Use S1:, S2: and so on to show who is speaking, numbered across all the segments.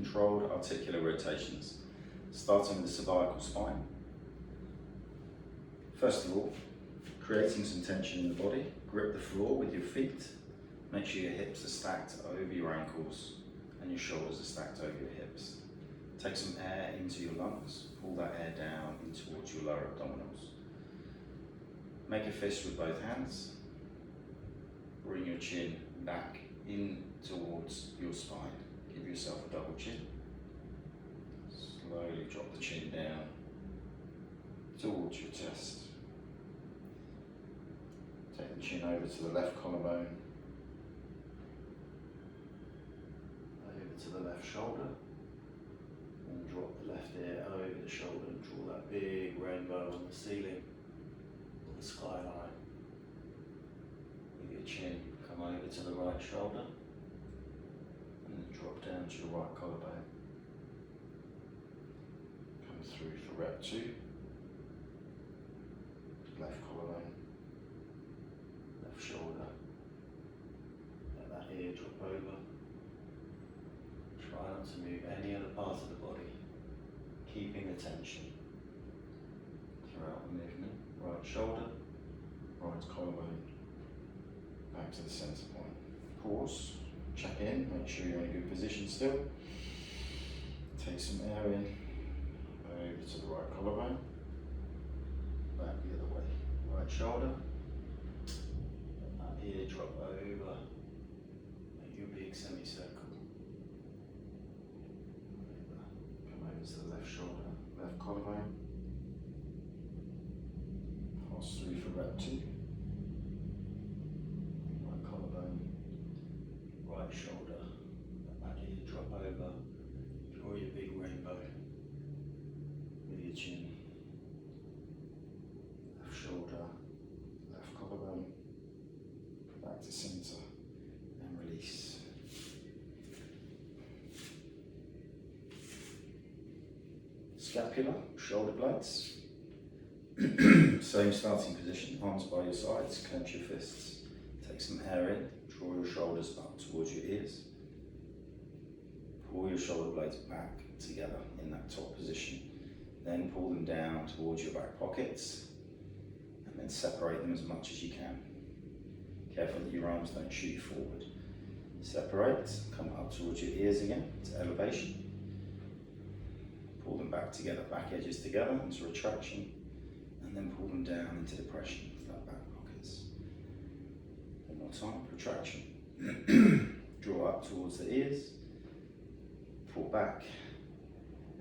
S1: controlled articular rotations, starting with the cervical spine. First of all, creating some tension in the body, grip the floor with your feet, make sure your hips are stacked over your ankles and your shoulders are stacked over your hips. Take some air into your lungs, pull that air down in towards your lower abdominals. Make a fist with both hands, bring your chin back in towards your spine. Give yourself a double chin. Slowly drop the chin down towards your chest. Take the chin over to the left collarbone, over to the left shoulder, and drop the left ear over the shoulder and draw that big rainbow on the ceiling or the skyline. With your chin, come over to the right shoulder and then drop down to your right collarbone. Come through for rep 2. Left collarbone, left shoulder, let that ear drop over. Try not to move any other part of the body, keeping the tension throughout the movement. Right shoulder, right collarbone, back to the centre point. Pause, check in, make sure you're in a good position still. Take some air in, over to the right collarbone, back the other way. Right shoulder, let that ear drop over, make your big semicircle. Come over to the left shoulder, left collarbone. Pass through for rep 2. Right collarbone, right shoulder, let that ear drop over, draw your big rainbow with your chin. Left shoulder, left collarbone, back to centre and release. Scapula, shoulder blades. Same starting position, arms by your sides, clench your fists. Take some air in, draw your shoulders up towards your ears. Pull your shoulder blades back together in that top position. Then pull them down towards your back pockets and then separate them as much as you can. Careful that your arms don't shoot forward. Separate, come up towards your ears again to elevation. Pull them back together, back edges together into retraction, and then pull them down into depression, flat back pockets. One more time, retraction. Draw up towards the ears, pull back,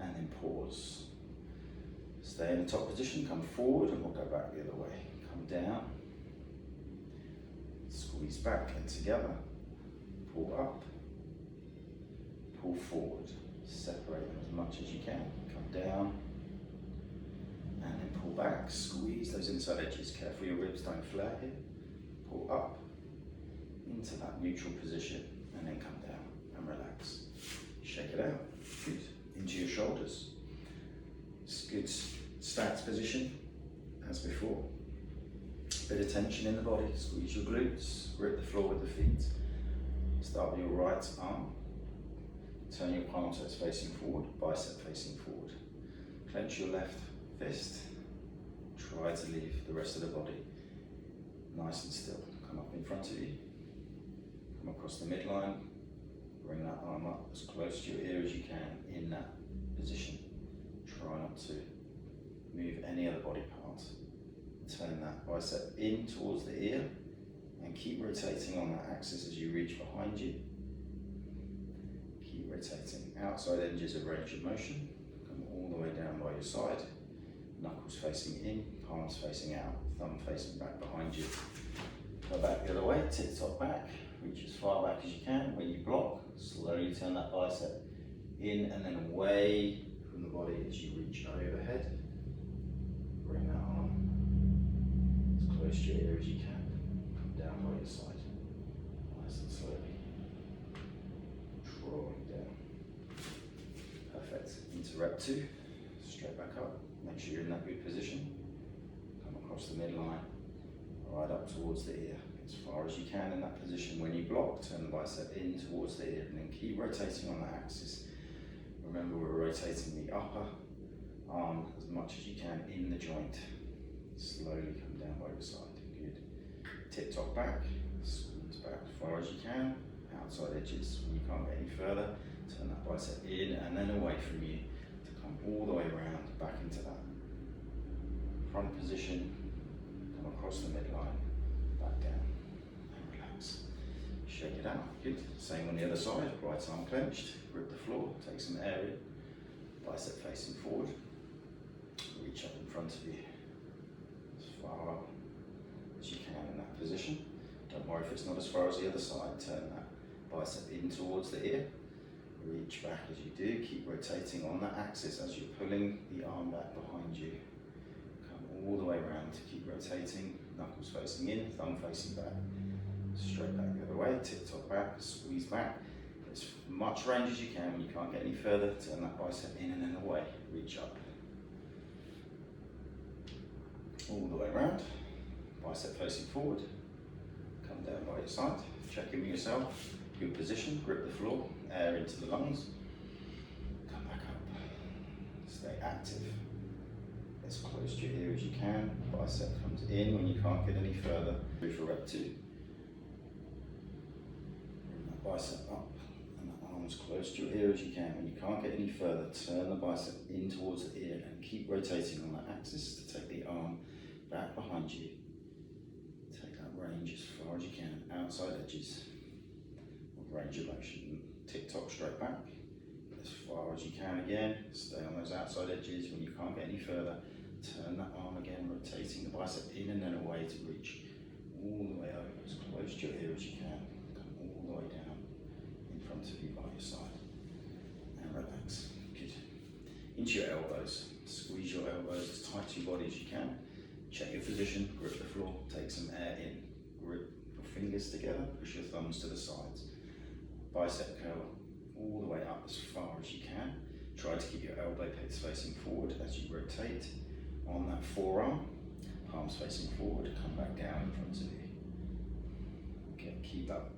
S1: and then pause. Stay in the top position, come forward, and we'll go back the other way. Come down, squeeze back and together, pull up, pull forward. Separate them as much as you can. Come down, and then pull back, squeeze those inside edges. Careful your ribs don't flare here. Pull up into that neutral position, and then come down and relax. Shake it out. Good. Into your shoulders. It's good stacked position as before. Bit of tension in the body. Squeeze your glutes. Grip the floor with the feet. Start with your right arm. Turn your palm so it's facing forward. Bicep facing forward. Clench your left fist. Try to leave the rest of the body nice and still. Come up in front of you. Come across the midline. Bring that arm up as close to your ear as you can in that position. Try not to move any other body part. Turn that bicep in towards the ear and keep rotating on that axis as you reach behind you. Keep rotating. Outside edges of range of motion. Come all the way down by your side. Knuckles facing in, palms facing out, thumb facing back behind you. Go back the other way, tip top back. Reach as far back as you can. When you block, slowly turn that bicep in and then away from the body as you reach overhead. Bring that arm as close to your ear as you can. Come down by your side. Nice and slowly. Drawing down. Perfect. Into rep 2. Straight back up. Make sure you're in that good position. Come across the midline. Right up towards the ear. As far as you can in that position. When you block, turn the bicep in towards the ear and then keep rotating on that axis. Remember, we're rotating the upper arm as much as you can in the joint. Slowly come down by your side. Good. Tip top back, squeeze back as far as you can. Outside edges. When you can't get any further, turn that bicep in and then away from you to come all the way around, back into that front position. Come across the midline, back down, and relax. Shake it out. Good. Same on the other side. Right arm clenched. Grip the floor. Take some air in. Bicep facing forward. Reach up in front of you as far up as you can in that position. Don't worry if it's not as far as the other side. Turn that bicep in towards the ear. Reach back as you do. Keep rotating on that axis as you're pulling the arm back behind you. Come all the way around. Keep rotating. Knuckles facing in, thumb facing back. Straight back the other way. Tip top back. Squeeze back. As much range as you can. When you can't get any further, turn that bicep in and then away. Reach up. All the way around. Bicep facing forward. Come down by your side. Check in with yourself. Good position. Grip the floor. Air into the lungs. Come back up. Stay active. As close to your ear as you can. Bicep comes in when you can't get any further. Go for rep 2. Bring that bicep up and the arm as close to your ear as you can. When you can't get any further, turn the bicep in towards the ear and keep rotating on that axis to take the arm back behind you. Take that range as far as you can. Outside edges of range of motion. Tip top straight back. As far as you can again. Stay on those outside edges. When you can't get any further, turn that arm again, rotating the bicep in and then away to reach all the way over, as close to your ear as you can. Come all the way down in front of you by your side. And relax. Good. Into your elbows. Squeeze your elbows as tight to your body as you can. Check your position, grip the floor, take some air in. Grip your fingers together, push your thumbs to the sides. Bicep curl all the way up as far as you can. Try to keep your elbow pits facing forward as you rotate on that forearm. Palms facing forward, come back down in front of you. Okay, keep that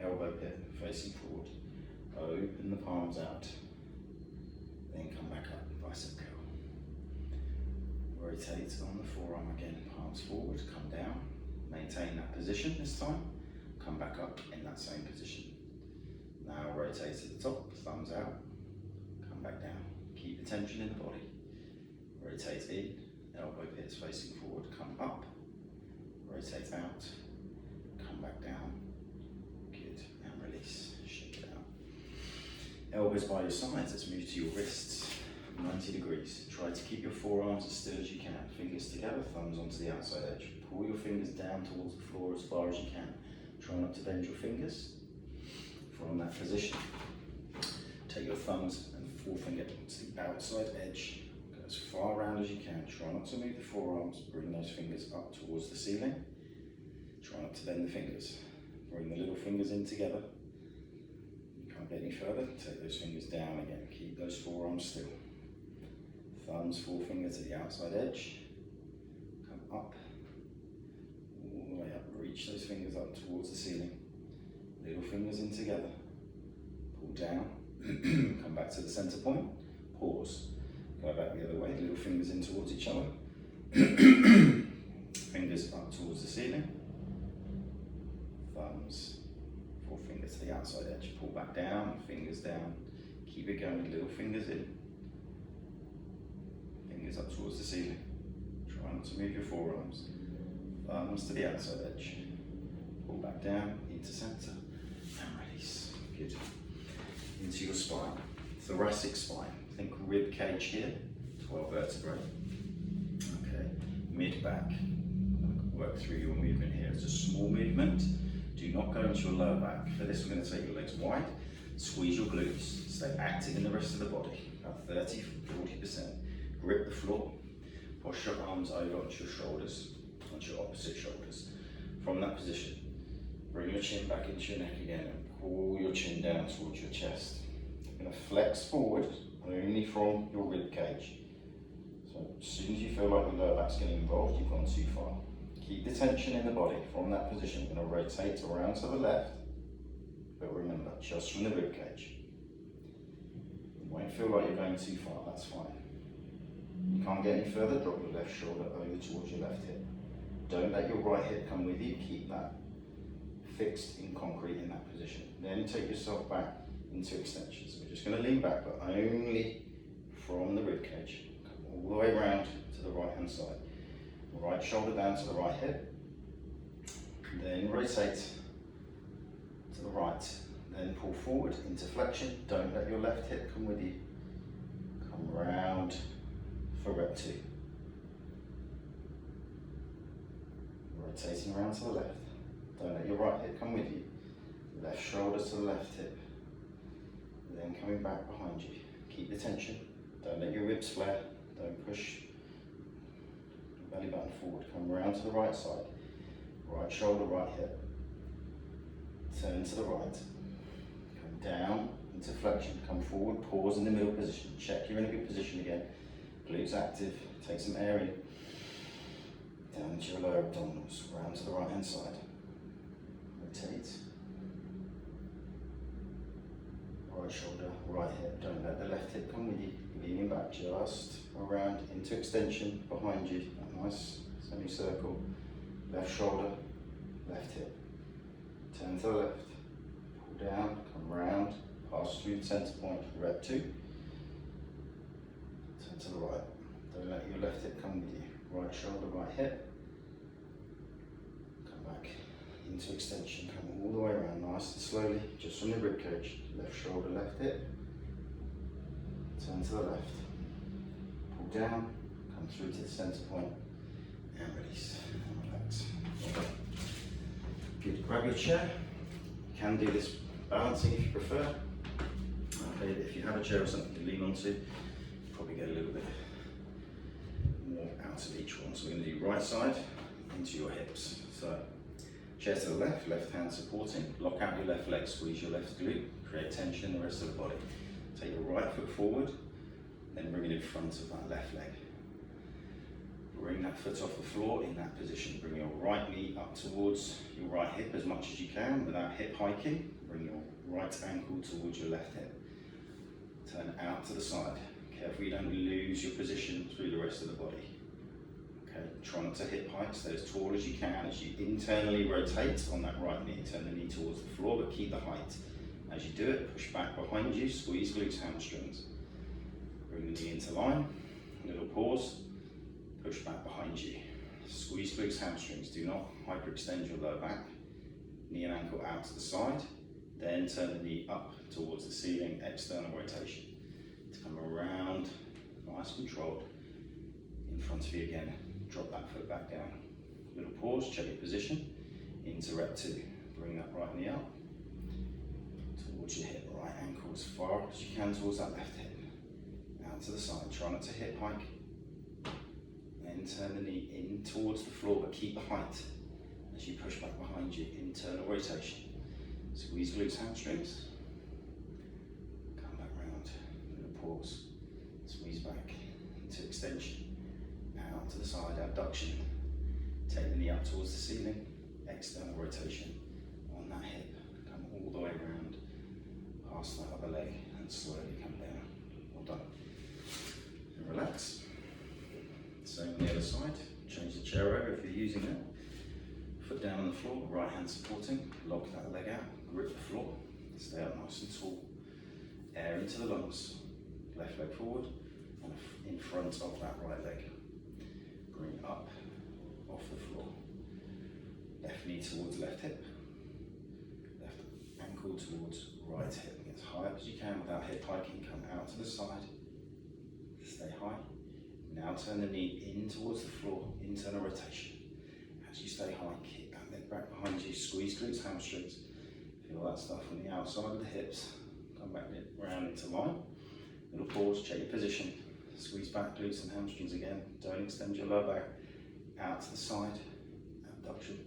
S1: elbow pit facing forward. Open the palms out. Then come back up, bicep curl. Rotate on the forearm again, palms forward, come down. Maintain that position this time. Come back up in that same position. Now rotate to the top, thumbs out. Come back down. Keep the tension in the body. Rotate in, elbow pits facing forward, come up. Rotate out, come back down. Good, and release, shake it out. Elbows by your sides, let's move to your wrists. 90 degrees. Try to keep your forearms as still as you can. Fingers together, thumbs onto the outside edge. Pull your fingers down towards the floor as far as you can. Try not to bend your fingers. From that position, take your thumbs and forefinger to the outside edge. Go as far around as you can. Try not to move the forearms. Bring those fingers up towards the ceiling. Try not to bend the fingers. Bring the little fingers in together. You can't get any further. Take those fingers down again. Keep those forearms still. Thumbs, forefinger to the outside edge. Come up. All the way up. Reach those fingers up towards the ceiling. Little fingers in together. Pull down. Come back to the center point. Pause. Go back the other way. Little fingers in towards each other. Fingers up towards the ceiling. Thumbs. Forefinger to the outside edge. Pull back down. Fingers down. Keep it going. Little fingers in. Fingers up towards the ceiling. Try not to move your forearms. Thumbs to the outside edge. Pull back down into center. And release. Good. Into your spine. Thoracic spine. Think rib cage here. 12 vertebrae. Okay. Mid back. Work through your movement here. It's a small movement. Do not go into your lower back. For this, we're going to take your legs wide. Squeeze your glutes. Stay active in the rest of the body. About 30-40%. Grip the floor. Push your arms over onto your shoulders. Onto your opposite shoulders. From that position, bring your chin back into your neck again and pull your chin down towards your chest. You're going to flex forward only from your rib cage. So as soon as you feel like the lower back's getting involved, you've gone too far. Keep the tension in the body. From that position, you're going to rotate around to the left, but remember, just from the rib cage. Wait feel like you're going too far, that's fine. You can't get any further, drop your left shoulder over towards your left hip. Don't let your right hip come with you, keep that fixed in concrete in that position. Then take yourself back into extension. So we're just going to lean back, but only from the rib cage. Come all the way around to the right hand side. Right shoulder down to the right hip. Then rotate to the right. Then pull forward into flexion. Don't let your left hip come with you. Come round for rep 2. Rotating around to the left. Don't let your right hip come with you. Left shoulder to the left hip. Then coming back behind you. Keep the tension. Don't let your ribs flare. Don't push your belly button forward. Come around to the right side. Right shoulder, right hip. Turn to the right. Come down into flexion. Come forward. Pause in the middle position. Check you're in a good position again. Glutes active. Take some air in. Down to your lower abdominals. Round to the right hand side. Rotate. Right shoulder, right hip. Don't let the left hip come with you. Leaning back just around into extension behind you. That nice semicircle. Left shoulder, left hip. Turn to the left. Pull down, come round, pass through the center point. Rep 2. Turn to the right. Don't let your left hip come with you. Right shoulder, right hip. Come back into extension. Come all the way around, nice and slowly, just from the rib cage. Left shoulder, left hip. Turn to the left. Pull down, come through to the center point, and release. And relax. Good. Grab your chair. You can do this balancing if you prefer. Okay, if you have a chair or something to lean onto, you probably get a little bit more out of each one. So we're going to do right side into your hips. So chair to the left, left hand supporting. Lock out your left leg, squeeze your left glute, create tension in the rest of the body. Take your right foot forward, then bring it in front of that left leg. Bring that foot off the floor in that position. Bring your right knee up towards your right hip as much as you can without hip hiking. Bring your right ankle towards your left hip. Turn out to the side. Careful you don't lose your position through the rest of the body. Okay, try not to hip hike, stay as tall as you can as you internally rotate on that right knee. Turn the knee towards the floor, but keep the height. As you do it, push back behind you, squeeze glutes, hamstrings. Bring the knee into line, a little pause, push back behind you. Squeeze glutes, hamstrings. Do not hyperextend your lower back. Knee and ankle out to the side. Then turn the knee up towards the ceiling, external rotation. To come around, nice controlled. In front of you again, drop that foot back down. Little pause, check your position. Into rep 2. Bring that right knee up. Towards your hip, right ankle as far as you can towards that left hip. Out to the side, try not to hip hike. Then turn the knee in towards the floor, but keep the height. As you push back behind you, internal rotation. Squeeze glutes, hamstrings. Come back round, little pause. Squeeze back into extension. Out to the side, abduction. Take the knee up towards the ceiling, external rotation on that hip. Come all the way around, past that other leg, and slowly come down. Well done. And relax. Same on the other side. Change the chair over if you're using it. Foot down on the floor, right hand supporting. Lock that leg out, grip the floor. Stay up nice and tall. Air into the lungs. Left leg forward and in front of that right leg. Bring up off the floor. Left knee towards left hip. Left ankle towards right hip. Get as high up as you can without hip hiking. Come out to the side. Stay high. Now turn the knee in towards the floor. Internal rotation. As you stay high, kick that leg back behind you. Squeeze glutes, hamstrings. Feel that stuff on the outside of the hips. Come back round into line. Little pause, check your position. Squeeze back glutes and hamstrings again. Don't extend your lower back. Out to the side, abduction,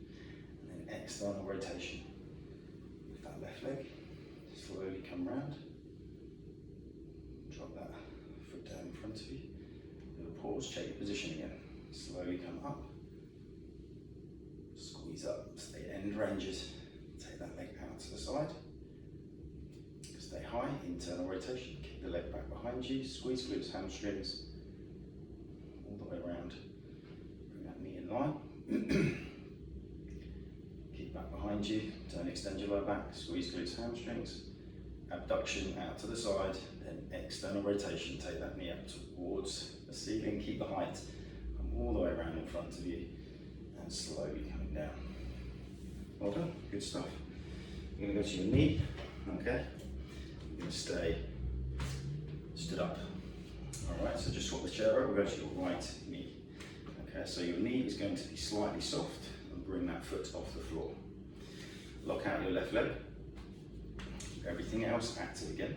S1: and then external rotation. With that left leg, slowly come round. Drop that foot down in front of you. Little pause, check your position again. Slowly come up. Squeeze up, stay end ranges. Take that leg out to the side. Stay high, internal rotation. Keep the leg back behind you, squeeze glutes, hamstrings, all the way around. Bring that knee in line. Keep back behind you, don't extend your lower back, squeeze glutes, hamstrings, abduction out to the side, then external rotation, take that knee up towards the ceiling, keep the height, come all the way around in front of you, and slowly coming down. Well done, good stuff. You're going to go to your knee, okay? You're going to stay stood up. Alright, so just swap the chair over, we'll go to your right knee. Okay, so your knee is going to be slightly soft, and bring that foot off the floor. Lock out your left leg. Everything else active again.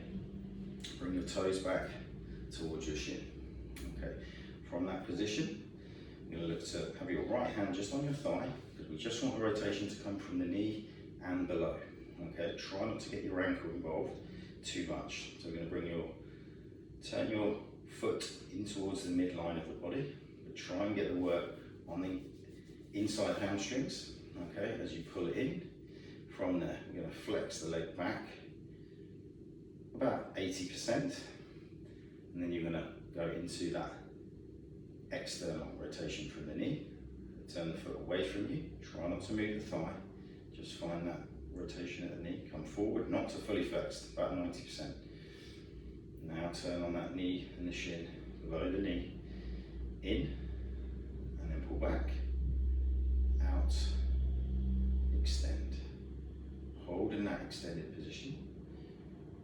S1: Bring your toes back towards your shin. Okay, from that position, you're going to look to have your right hand just on your thigh, because we just want the rotation to come from the knee and below. Okay, try not to get your ankle involved too much. So we're going to turn your foot in towards the midline of the body, but try and get the work on the inside hamstrings. Okay, as you pull it in. From there, we're going to flex the leg back about 80%, and then you're going to go into that external rotation from the knee. Turn the foot away from you, try not to move the thigh, just find that rotation at the knee, come forward, not to fully flexed, about 90%. Now turn on that knee and the shin, below the knee, in, and then pull back, out, extend. Hold in that extended position,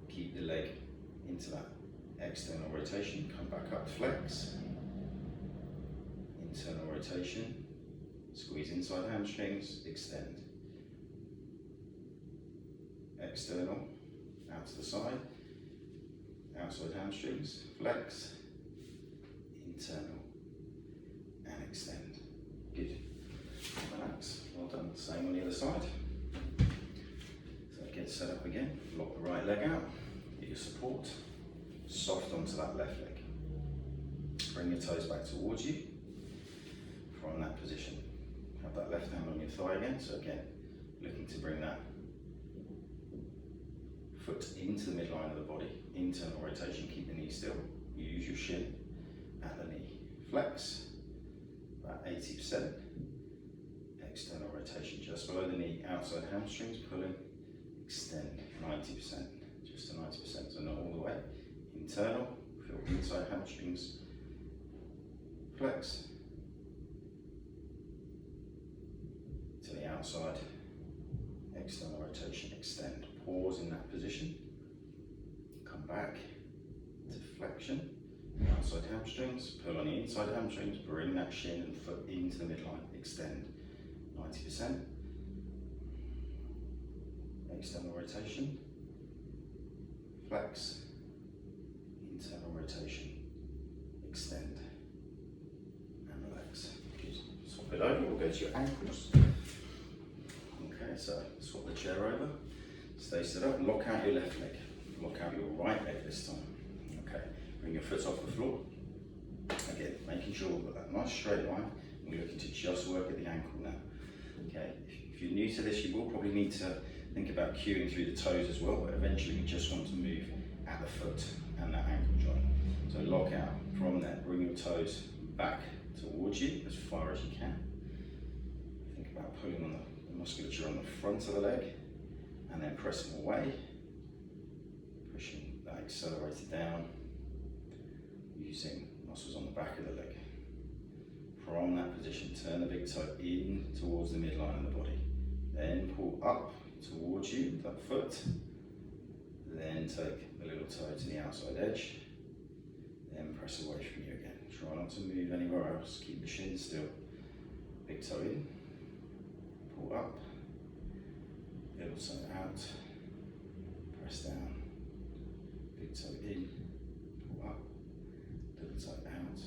S1: keep the leg into that external rotation, come back up, flex, internal rotation, squeeze inside hamstrings, extend, external, out to the side, outside hamstrings, flex, internal, and extend. Good. Relax, well done. Same on the other side. So get set up again, lock the right leg out, get your support, soft onto that left leg. Bring your toes back towards you. From that position, have that left hand on your thigh again. So again, looking to bring that foot into the midline of the body, internal rotation, keep the knee still, use your shin at the knee, flex, about 80%, external rotation just below the knee, outside hamstrings, pulling, extend, 90%, just to 90%, so not all the way, internal, feel inside hamstrings, flex, to the outside, external rotation, extend, pause in that position, come back to flexion, outside hamstrings, pull on the inside hamstrings, bring that shin and foot into the midline, extend, 90%, external rotation, flex, internal rotation, extend, and relax. Swap it over, we'll go to your ankles. Okay, so swap the chair over, stay stood up, lock out your left leg, lock out your right leg this time. Okay, bring your foot off the floor. Again, making sure we've got that nice straight line, and we're looking to just work at the ankle now. Okay, if you're new to this, you will probably need to think about cueing through the toes as well, but eventually we just want to move at the foot and that ankle joint. So lock out from there, bring your toes back towards you as far as you can. Think about pulling on the musculature on the front of the leg and then pressing away, pushing that accelerator down, using muscles on the back of the leg. From that position, turn the big toe in towards the midline of the body. Then pull up towards you with that foot. Then take the little toe to the outside edge. Then press away from you again. Try not to move anywhere else. Keep the shin still. Big toe in. Pull up. Little toe out. Press down. Big toe in. Pull up. Little toe out.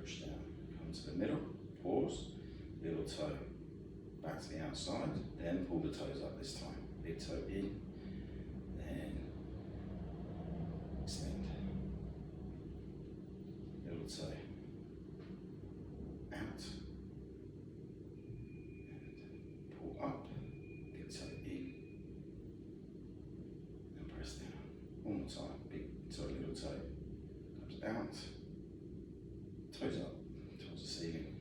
S1: Push down. Come to the middle. Pause. Little toe back to the outside. Then pull the toes up this time. Big toe in. Then extend. Little toe out. And pull up. Big toe in. And press down. One more time. Big toe, little little toe comes out, toes up towards the ceiling,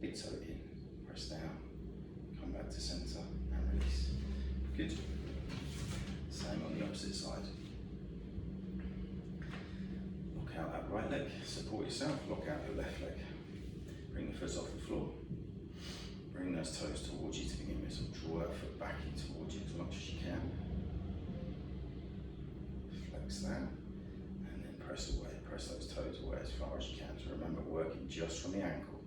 S1: big toe in, press down, come back to centre and release. Good. Same on the opposite side. Lock out that right leg, support yourself, lock out your left leg. Bring the foot off the floor. Bring those toes towards you to begin with, so draw that foot back in towards you as much as you can. Flex that, and then press away, press those toes away as far as you can. So remember, working just from the ankle.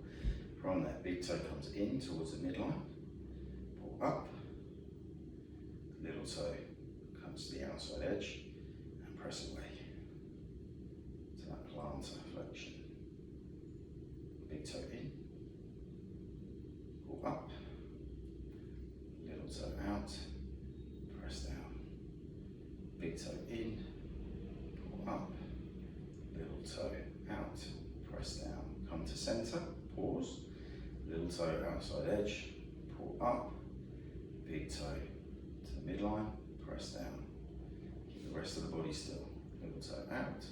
S1: From there, big toe comes in towards the midline, pull up, little toe comes to the outside edge, and press away to that plantar flexion. Big toe in, pull up, little toe out, press down. Big toe in, pull up, little toe out, press down. Come to centre, pause, little toe outside edge, pull up, big toe to the midline, press down. Keep the rest of the body still. Little toe out,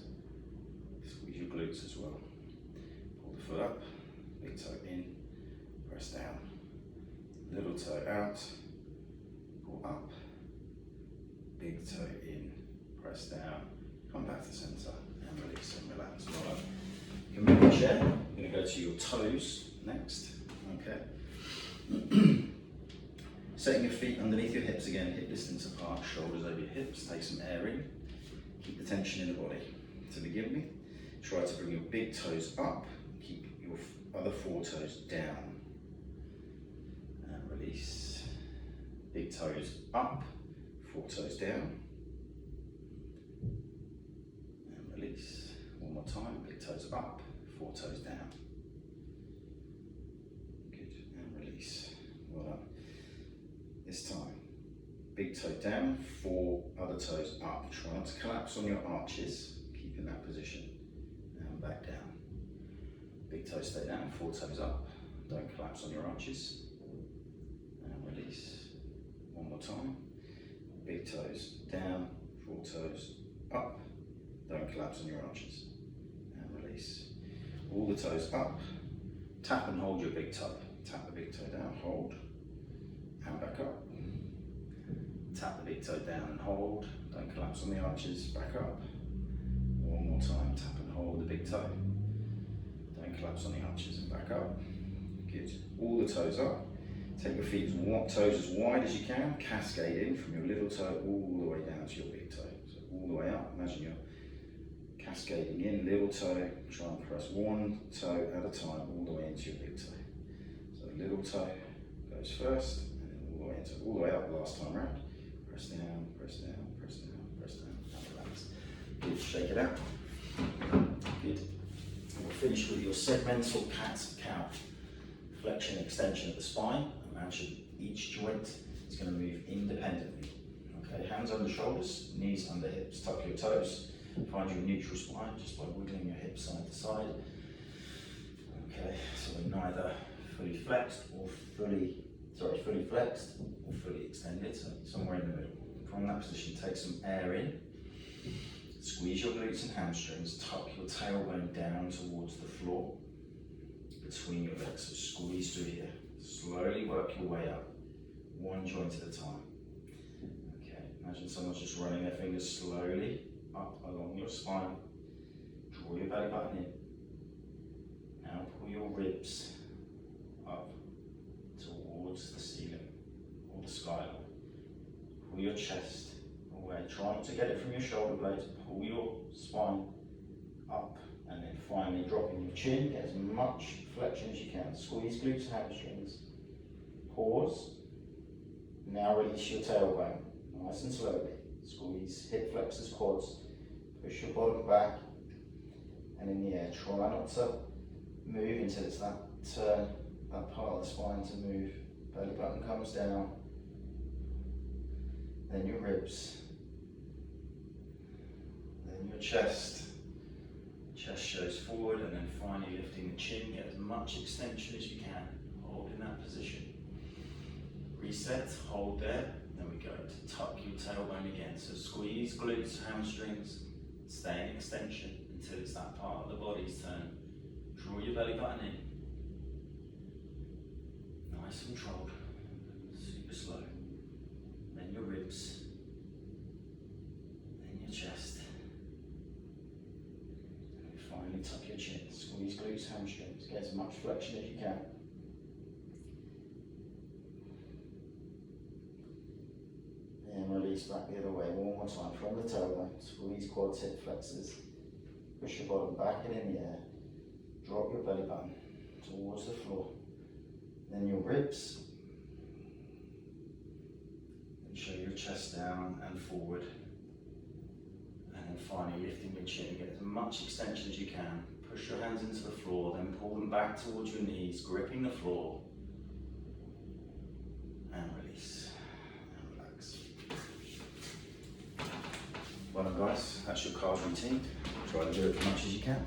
S1: squeeze your glutes as well. Pull the foot up, big toe in, press down. Little toe out, pull up, big toe in, press down. Come back to centre and release and relax. All right. You can move the chair. You're going to go to your toes next. Okay. Setting your feet underneath your hips again, hip distance apart, shoulders over your hips. Take some air in. Keep the tension in the body. To begin with, try to bring your big toes up. Keep your other four toes down. And release. Big toes up, four toes down. And release. One more time. Big toes up, four toes down. Good. And release. Well done. This time, big toe down, four other toes up. Try not to collapse on your arches. Keep in that position. And back down. Big toe stay down, four toes up. Don't collapse on your arches. And release. One more time. Big toes down, four toes up. Don't collapse on your arches. And release. All the toes up. Tap and hold your big toe. Tap the big toe down, hold. And back up. Tap the big toe down and hold. Don't collapse on the arches. Back up. One more time. Tap and hold the big toe. Don't collapse on the arches and back up. Good. All the toes up. Take your feet toes as wide as you can. Cascade in from your little toe all the way down to your big toe. So all the way up. Imagine you're cascading in, little toe. Try and press one toe at a time all the way into your big toe. So little toe goes first. All the way up last time round. Press down, press down, press down, press down, and relax. Good, shake it out. Good. And we'll finish with your segmental cat-cow. Flexion, extension of the spine. Imagine each joint is going to move independently. Okay, hands under shoulders, knees under hips, tuck your toes. Find your neutral spine just by wiggling your hips side to side. Okay, so we're neither fully flexed or fully flexed or fully extended, so somewhere in the middle. From that position, take some air in, squeeze your glutes and hamstrings, tuck your tailbone down towards the floor, between your legs, so squeeze through here. Slowly work your way up, one joint at a time. Okay, imagine someone's just running their fingers slowly up along your spine. Draw your belly button in. Now pull your ribs up towards the ceiling or the skyline. Pull your chest away. Try not to get it from your shoulder blades. Pull your spine up and then finally dropping your chin. Get as much flexion as you can. Squeeze glutes and hamstrings. Pause. Now release your tailbone. Nice and slowly. Squeeze hip flexors, quads. Push your bottom back and in the air. Try not to move until it's that turn, that part of the spine to move. Belly button comes down, then your ribs, then your chest. Chest shows forward and then finally lifting the chin. Get as much extension as you can. Hold in that position. Reset, hold there. Then we go to tuck your tailbone again. So squeeze glutes, hamstrings, Stay in extension until it's that part of the body's turn. Draw your belly button in. Nice and controlled. Super slow. Then your ribs. Then your chest. And finally tuck your chin. Squeeze glutes, hamstrings. Get as much flexion as you can. And release back the other way. One more time from the tailbone. Squeeze quads, hip flexors. Push your bottom back and in the air. Drop your belly button towards the floor. Then your ribs. And show your chest down and forward. And then finally lifting your chin. Get as much extension as you can. Push your hands into the floor, then pull them back towards your knees, gripping the floor. And release. And relax. Well done, guys. That's your carb routine. Try to do it as much as you can.